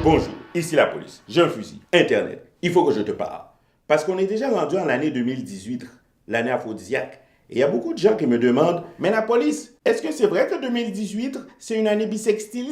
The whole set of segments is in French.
Bonjour, ici la police. J'ai un fusil, Internet. Il faut que je te parle. Parce qu'on est déjà rendu en l'année 2018, l'année aphrodisiaque. Et il y a beaucoup de gens qui me demandent, mais la police, est-ce que c'est vrai que 2018, c'est une année bisextile?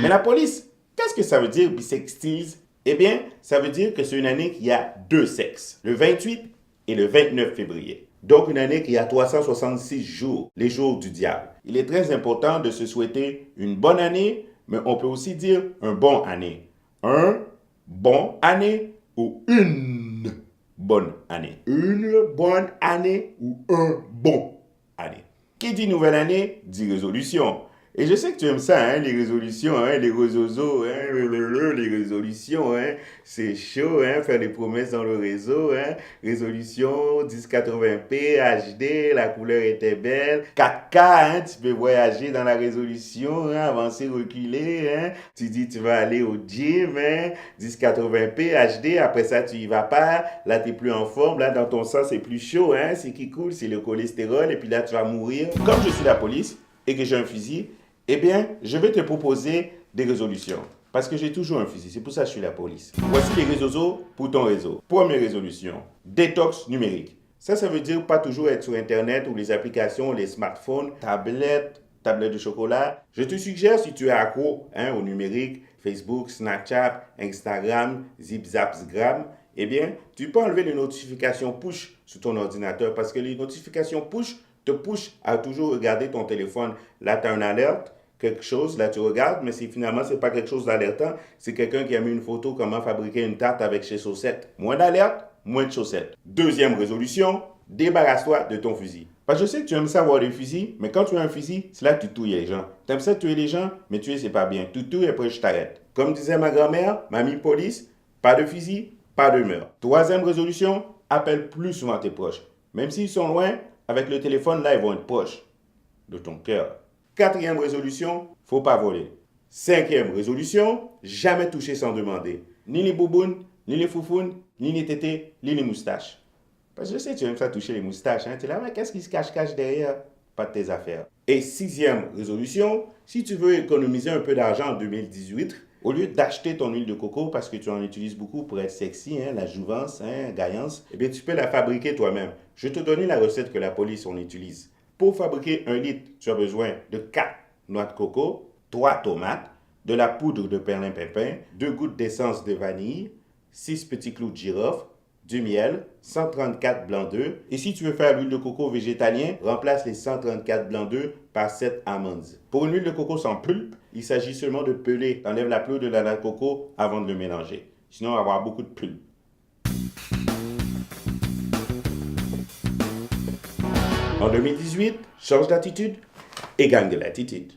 Mais la police, qu'est-ce que ça veut dire bisextile? Eh bien, ça veut dire que c'est une année qui a deux sexes, le 28 et le 29 février. Donc une année qui a 366 jours, les jours du diable. Il est très important de se souhaiter une bonne année, mais on peut aussi dire un bon année. Un bon année ou une bonne année. Une bonne année ou un bon année. Qui dit nouvelle année, dit résolution. Et je sais que tu aimes ça, hein, les résolutions, hein, les réseaux, hein, les résolutions, hein, c'est chaud, hein, faire des promesses dans le réseau, hein, résolution 1080p, HD, la couleur était belle, 4K, hein, tu peux voyager dans la résolution, hein, avancer, reculer, hein, tu dis tu vas aller au gym, hein, 1080p, HD, après ça tu y vas pas, là tu n'es plus en forme, là dans ton sang c'est plus chaud, hein, c'est qui coule, c'est le cholestérol, et puis là tu vas mourir. Comme je suis la police et que j'ai un fusil, eh bien, je vais te proposer des résolutions. Parce que j'ai toujours un fusil, c'est pour ça que je suis la police. Voici les réseaux pour ton réseau. Première résolution, détox numérique. Ça veut dire pas toujours être sur Internet ou les applications, les smartphones, tablettes de chocolat. Je te suggère, si tu es accro au numérique, Facebook, Snapchat, Instagram, ZipZapsgram, eh bien, tu peux enlever les notifications push sur ton ordinateur parce que les notifications push te pousse à toujours regarder ton téléphone. Là, tu as une alerte, quelque chose, là, tu regardes, mais finalement, ce n'est pas quelque chose d'alertant. C'est quelqu'un qui a mis une photo comment fabriquer une tarte avec ses chaussettes. Moins d'alerte, moins de chaussettes. Deuxième résolution, débarrasse-toi de ton fusil. Parce que je sais que tu aimes ça avoir des fusils, mais quand tu as un fusil, c'est là que tu touilles les gens. Tu aimes ça tuer les gens, mais tuer, c'est pas bien. Tu touilles et après, je t'arrête. Comme disait ma grand-mère, mamie police, pas de fusil, pas de meurtre. Troisième résolution, appelle plus souvent tes proches. Même s'ils sont loin, avec le téléphone, là, ils vont être proches de ton cœur. Quatrième résolution, faut pas voler. Cinquième résolution, jamais toucher sans demander. Ni les boubounes, ni les foufounes, ni les tétés, ni les moustaches. Parce que je sais que tu aimes ça toucher les moustaches. Hein? Tu es là, mais qu'est-ce qui se cache derrière? Pas de tes affaires. Et sixième résolution, si tu veux économiser un peu d'argent en 2018, au lieu d'acheter ton huile de coco parce que tu en utilises beaucoup pour être sexy, hein, la jouvence, gaillance, eh bien tu peux la fabriquer toi-même. Je vais te donner la recette que la police on utilise. Pour fabriquer 1 litre, tu as besoin de 4 noix de coco, 3 tomates, de la poudre de perlimpinpin, 2 gouttes d'essence de vanille, 6 petits clous de girofle, du miel, 134 blancs d'œufs. Et si tu veux faire l'huile de coco végétalien, remplace les 134 blancs d'œufs par 7 amandes. Pour une huile de coco sans pulpe, il s'agit seulement de peler. T'enlèves la peau de la noix de coco avant de le mélanger. Sinon, on va avoir beaucoup de pulpe. En 2018, change d'attitude et gagne de l'attitude.